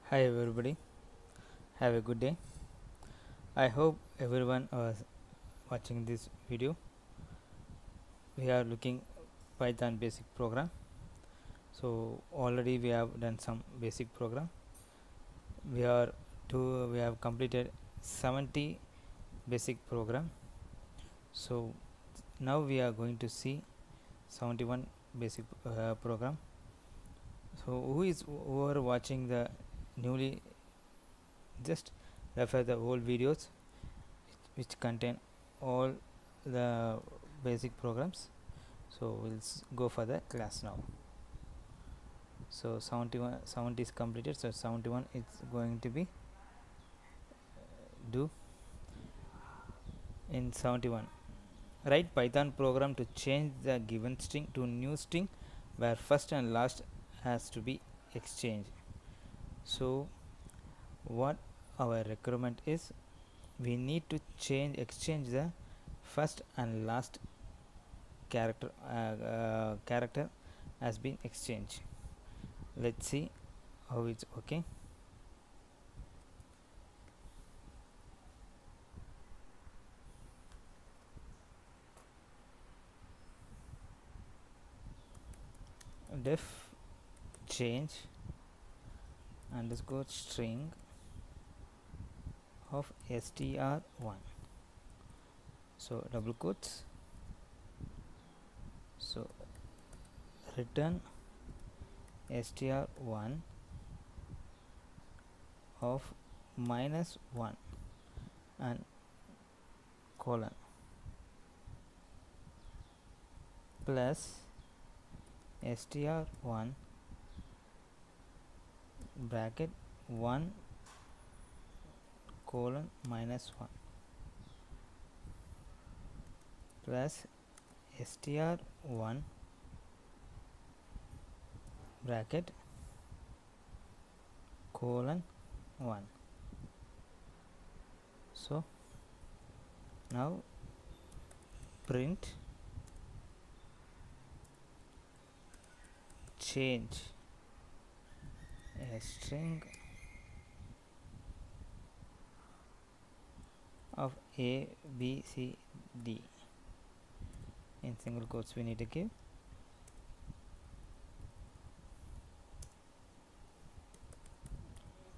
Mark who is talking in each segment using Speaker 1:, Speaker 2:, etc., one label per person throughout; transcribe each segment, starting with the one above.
Speaker 1: Hi everybody, have a good day. I hope everyone was watching this video. We are looking Python basic program. So already we have done some basic program. We have completed 70 basic program. So now we are going to see 71 basic program. So who are watching the newly, just refer the old videos which contain all the basic programs. So we'll go for the class now. So 71 70 is completed, so 71 is going to be do. In 71, write Python program to change the given string to new string where first and last has to be exchanged. So what our requirement is, we need to exchange the first and last character has been exchanged. Let's see how it's okay. Def change underscore string of str1, so double quotes, so return str1 of -1 and colon plus str1 bracket 1 colon -1 plus str1 bracket colon 1. So now print change a string of a b c d, in single quotes we need to give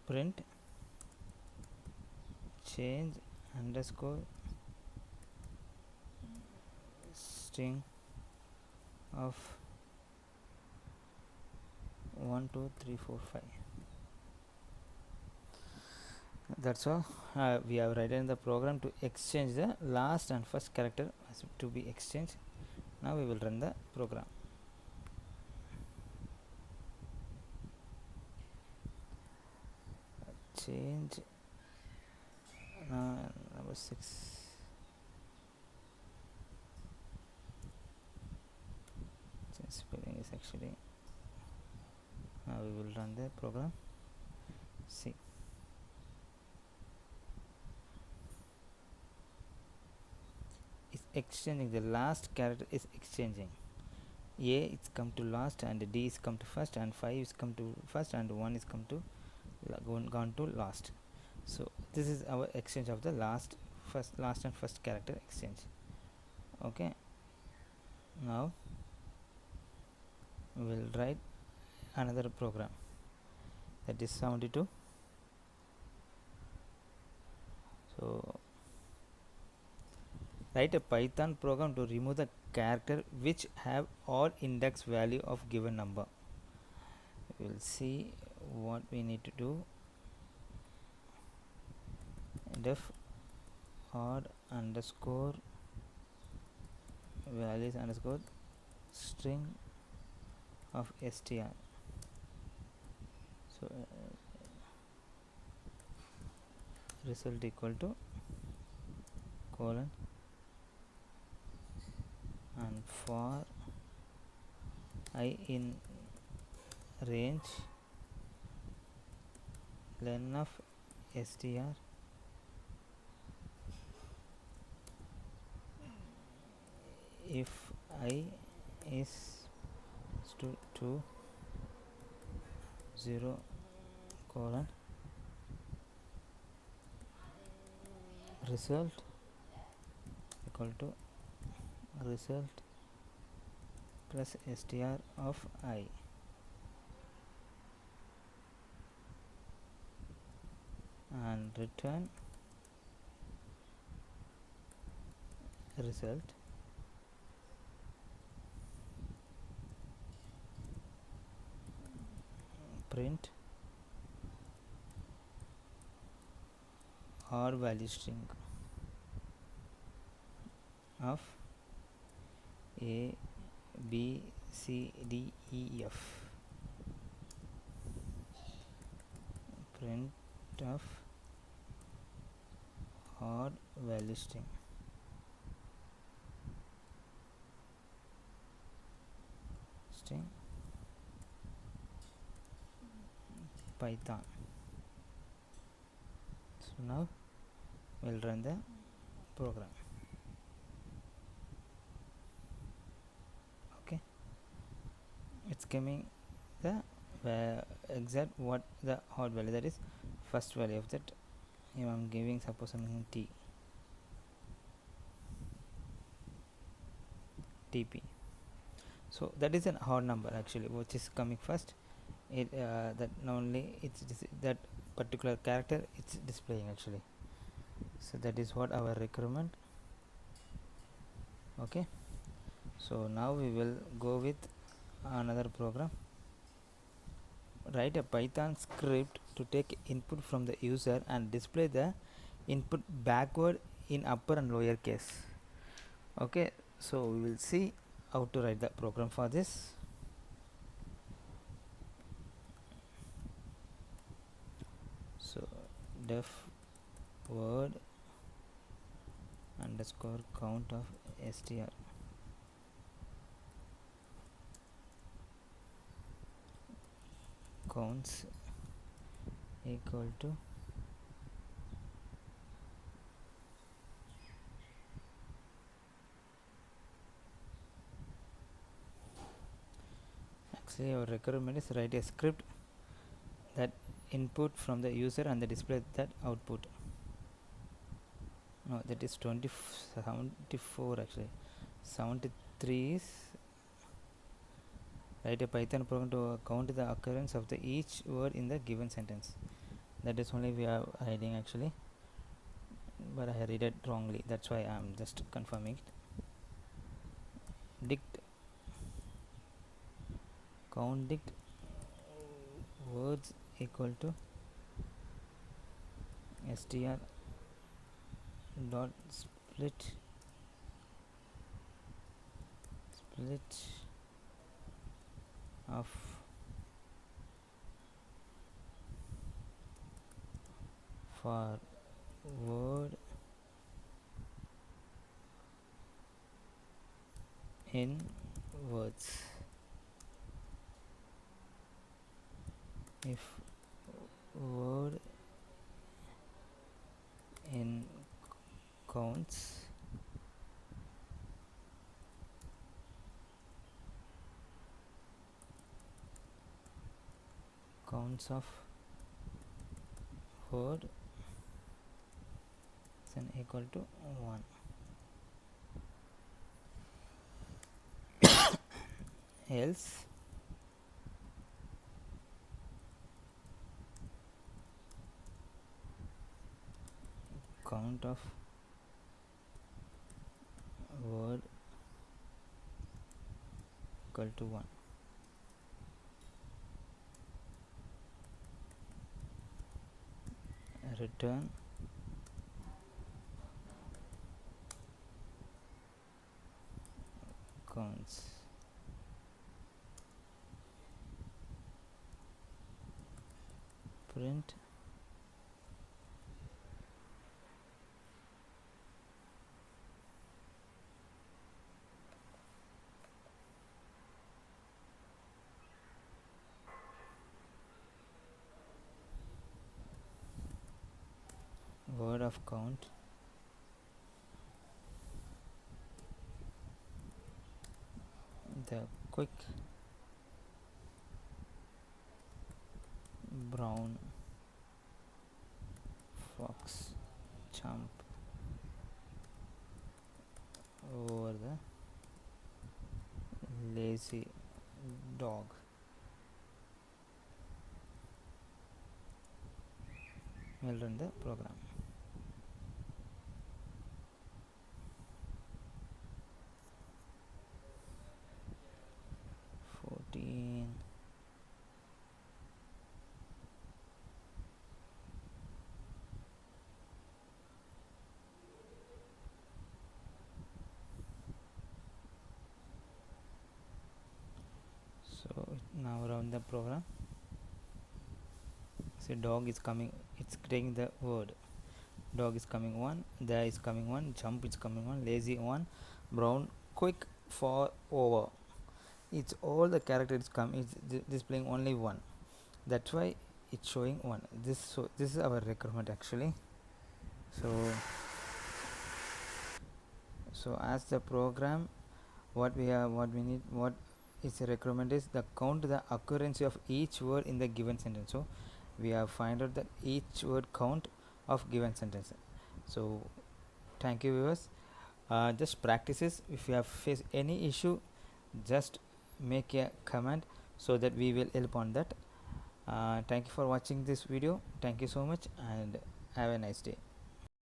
Speaker 1: print change underscore string of 1 2 3 4 5. That's all. We have written the program to exchange the last and first character to be exchanged. Now we will run the program. Change number 6. Spelling is actually, now we will run the program. See, is exchanging the last character, is exchanging a is come to last and d is come to first and 5 is come to first and 1 is come to gone to last. So this is our exchange of the last and first character exchange. Okay, now we will write another program, that is 72. So write a Python program to remove the character which have all index value of given number. We will see what we need to do. Def odd underscore values underscore string of str. So result equal to colon, and for I in range len of str if I is to 0 colon result equal to result plus str of I, and return result print or value string of A, B, C, D, E, F. Print of odd value string Python. So now we'll run the program. Okay, it's giving the exact what the odd value, that is first value of that. I'm giving, suppose I'm giving TP. So that is an odd number actually, which is coming first. It that only it's that particular character it's displaying actually. So that is what our requirement. Okay, so now we will go with another program. Write a Python script to take input from the user and display the input backward in upper and lower case. Okay, so we will see how to write the program for this. So def word underscore count of str counts equal to actually our requirement is write a script that input from the user and the display that output. No, that is 74 actually. 73 is write a Python program to count the occurrence of the each word in the given sentence. That is only we are hiding actually, but I read it wrongly, that's why I am just confirming it. Dict count dict words equal to str dot split of for word in words. If word in counts of word then equal to 1. Else count of word equal to 1. Return counts. Print word of count the quick brown fox jump over the lazy dog. We'll run the program. So now run the program. See, dog is coming, it's taking the word. Dog is coming one, there is coming one, jump is coming one, lazy one, brown, quick, for, over. It's all the characters come, it's displaying only one. That's why it's showing one. This is our requirement actually. So as the program, what we need, what is the requirement is the count the occurrence of each word in the given sentence. So we have find out the each word count of given sentence. So thank you viewers. Just practices. If you have faced any issue, just make a comment so that we will help on that. Thank you for watching this video. Thank you so much and have a nice day.